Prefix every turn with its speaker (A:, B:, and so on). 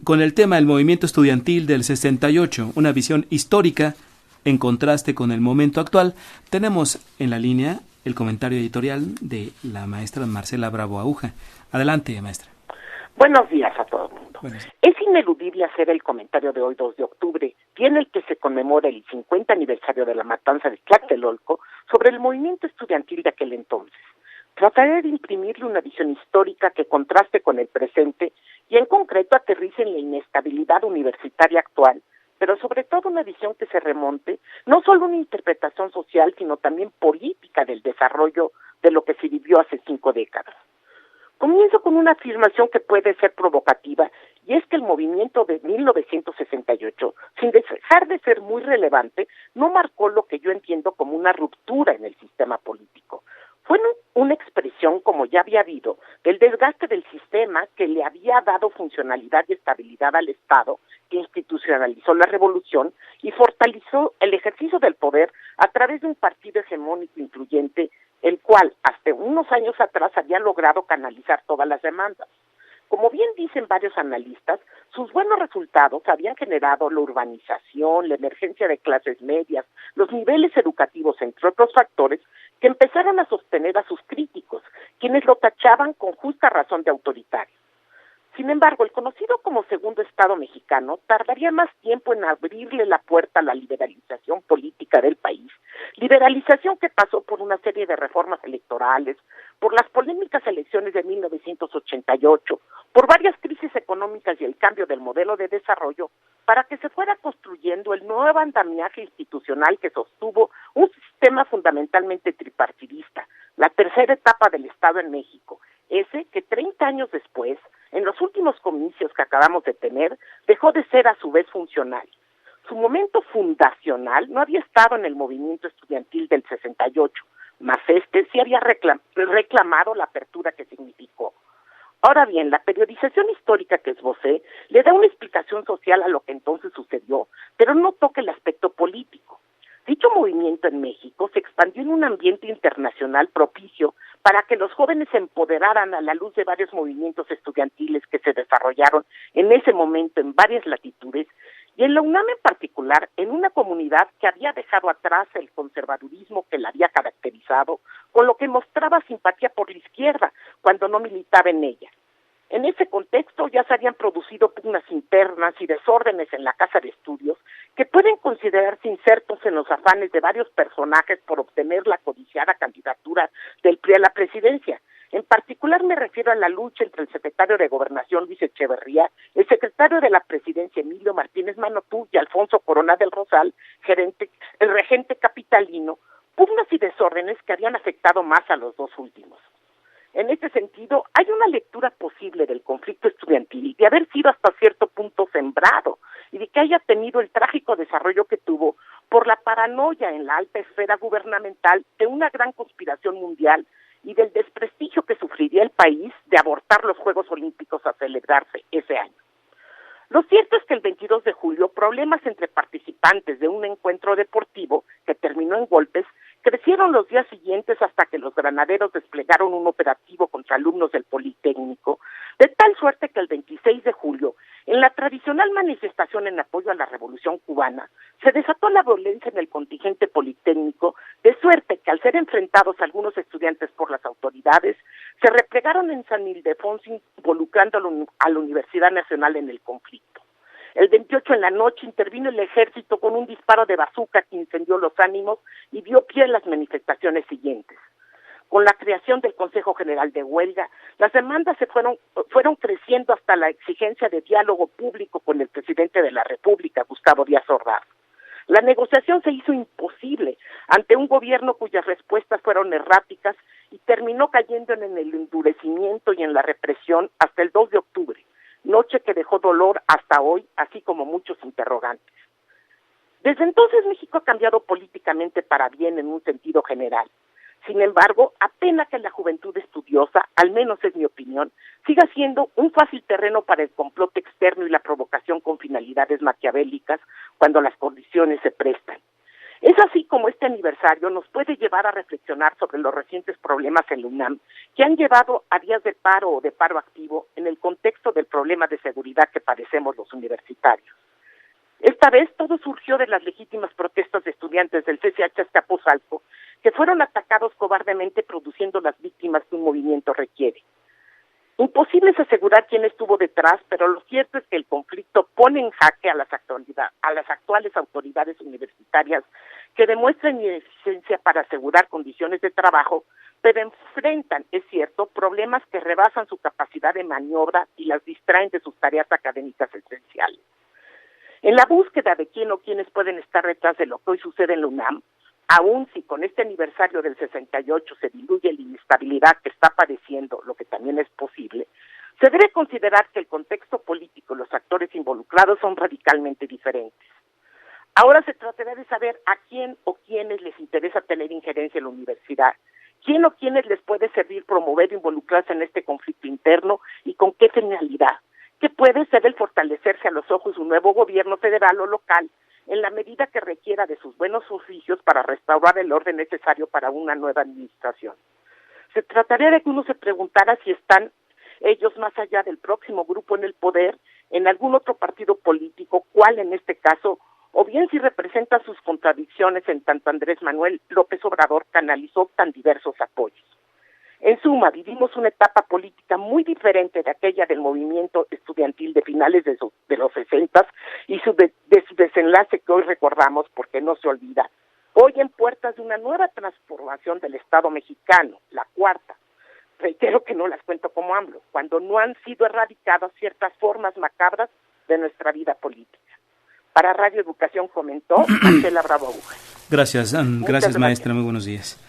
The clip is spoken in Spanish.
A: con el tema del movimiento estudiantil del 68, una visión histórica en contraste con el momento actual. Tenemos en la línea el comentario editorial de la maestra Marcela Bravo Aguja. Adelante, maestra.
B: Buenos días a todo el mundo.
A: Buenos días.
B: Es ineludible hacer el comentario de hoy, 2 de octubre, día en el que se conmemora el 50 aniversario de la matanza de Tlatelolco, sobre el movimiento estudiantil de aquel entonces. Trataré de imprimirle una visión histórica que contraste con el presente y en concreto aterrice en la inestabilidad universitaria actual, pero sobre todo una visión que se remonte no solo a una interpretación social, sino también política del desarrollo de lo que se vivió hace 5 décadas. Comienzo con una afirmación que puede ser provocativa, y es que el movimiento de 1968, sin dejar de ser muy relevante, no marcó lo que yo entiendo como una ruptura en el sistema político. Fue una expresión, como ya había habido, del desgaste del sistema que le había dado funcionalidad y estabilidad al Estado, que institucionalizó la revolución y fortaleció el ejercicio del poder a través de un partido hegemónico influyente, el cual hasta unos años atrás había logrado canalizar todas las demandas. Como bien dicen varios analistas, sus buenos resultados habían generado la urbanización, la emergencia de clases medias, los niveles educativos, entre otros factores, que empezaron a sostener a sus críticos, quienes lo tachaban con justa razón de autoritario. Sin embargo, el conocido como Segundo Estado mexicano tardaría más tiempo en abrirle la puerta a la liberalización política del país, liberalización que pasó por una serie de reformas electorales, por las polémicas elecciones de 1988, por varias crisis económicas y el cambio del modelo de desarrollo, para que se fuera construyendo el nuevo andamiaje institucional que sostuvo un sistema fundamentalmente tripartidista, la tercera etapa del Estado en México, ese que 30 años después, en los últimos comicios que acabamos de tener, dejó de ser a su vez funcional. Su momento fundacional no había estado en el movimiento estudiantil del 68, mas este sí había reclamado la apertura que significó. Ahora bien, la periodización histórica que esbocé le da una explicación social a lo que entonces sucedió, pero no toca el aspecto político. Dicho movimiento en México se expandió en un ambiente internacional propicio para que los jóvenes se empoderaran a la luz de varios movimientos estudiantiles que se desarrollaron en ese momento en varias latitudes, y en la UNAM en particular, en una comunidad que había dejado atrás el conservadurismo que la había caracterizado, con lo que mostraba simpatía por la izquierda cuando no militaba en ella. En ese contexto ya se habían producido pugnas internas y desórdenes en la Casa de Estudios que pueden considerarse insertos en los afanes de varios personajes por obtener la codiciada candidatura del PRI a la presidencia. En particular me refiero a la lucha entre el secretario de Gobernación Luis Echeverría, el secretario de la Presidencia Emilio Martínez Manotú y Alfonso Corona del Rosal, el regente capitalino, pugnas y desórdenes que habían afectado más a los dos últimos. En este sentido, hay una lectura posible del conflicto estudiantil de haber sido hasta cierto punto sembrado y de que haya tenido el trágico desarrollo que tuvo por la paranoia en la alta esfera gubernamental de una gran conspiración mundial y del desprestigio que sufriría el país de abortar los Juegos Olímpicos a celebrarse ese año. Lo cierto es que el 22 de julio, problemas entre participantes de un encuentro deportivo que terminó en golpes crecieron los días siguientes hasta que los granaderos desplegaron un operativo contra alumnos del Politécnico, de tal suerte que el 26 de julio, en la tradicional manifestación en apoyo a la Revolución Cubana, se desató la violencia en el contingente politécnico, de suerte que al ser enfrentados algunos estudiantes por las autoridades, se replegaron en San Ildefonso involucrando a la Universidad Nacional en el conflicto. El 28 en la noche intervino el ejército con un disparo de bazuca que incendió los ánimos y dio pie a las manifestaciones siguientes. Con la creación del Consejo General de Huelga, las demandas fueron creciendo hasta la exigencia de diálogo público con el presidente de la República, Gustavo Díaz Ordaz. La negociación se hizo imposible ante un gobierno cuyas respuestas fueron erráticas y terminó cayendo en el endurecimiento y en la represión hasta el 2 de octubre, noche que dejó dolor hasta hoy, así como muchos interrogantes. Desde entonces México ha cambiado políticamente para bien en un sentido general. Sin embargo, apena que la juventud estudiosa, al menos es mi opinión, siga siendo un fácil terreno para el complot externo y la provocación con finalidades maquiavélicas cuando las condiciones se prestan. Es así como este aniversario nos puede llevar a reflexionar sobre los recientes problemas en la UNAM que han llevado a días de paro o de paro activo en el contexto del problema de seguridad que padecemos los universitarios. Esta vez todo surgió de las legítimas protestas de estudiantes del CCH Azcapotzalco que fueron atacados cobardemente, produciendo las víctimas que un movimiento requiere. Imposible es asegurar quién estuvo detrás, pero lo cierto es que el conflicto pone en jaque a las actuales autoridades universitarias que demuestran ineficiencia para asegurar condiciones de trabajo, pero enfrentan, es cierto, problemas que rebasan su capacidad de maniobra y las distraen de sus tareas académicas esenciales. En la búsqueda de quién o quiénes pueden estar detrás de lo que hoy sucede en la UNAM, aun si con este aniversario del 68 se diluye la inestabilidad que está padeciendo, lo que también es posible, se debe considerar que el contexto político y los actores involucrados son radicalmente diferentes. Ahora se tratará de saber a quién o quiénes les interesa tener injerencia en la universidad, quién o quiénes les puede servir promover e involucrarse en este conflicto interno y con qué finalidad, que puede ser el fortalecerse a los ojos de un nuevo gobierno federal o local, en la medida que requiera de sus buenos oficios para restaurar el orden necesario para una nueva administración. Se trataría de que uno se preguntara si están ellos más allá del próximo grupo en el poder, en algún otro partido político, cuál en este caso, o bien si representa sus contradicciones en tanto Andrés Manuel López Obrador canalizó tan diversos apoyos. En suma, vivimos una etapa política muy diferente de aquella del movimiento estudiantil de finales de los 60 y de su desenlace que hoy recordamos porque no se olvida. Hoy en puertas de una nueva transformación del Estado mexicano, la cuarta. Reitero que no las cuento como AMLO, cuando no han sido erradicadas ciertas formas macabras de nuestra vida política. Para Radio Educación comentó Marcela Bravo Aguja.
A: Gracias, maestra, muy buenos días.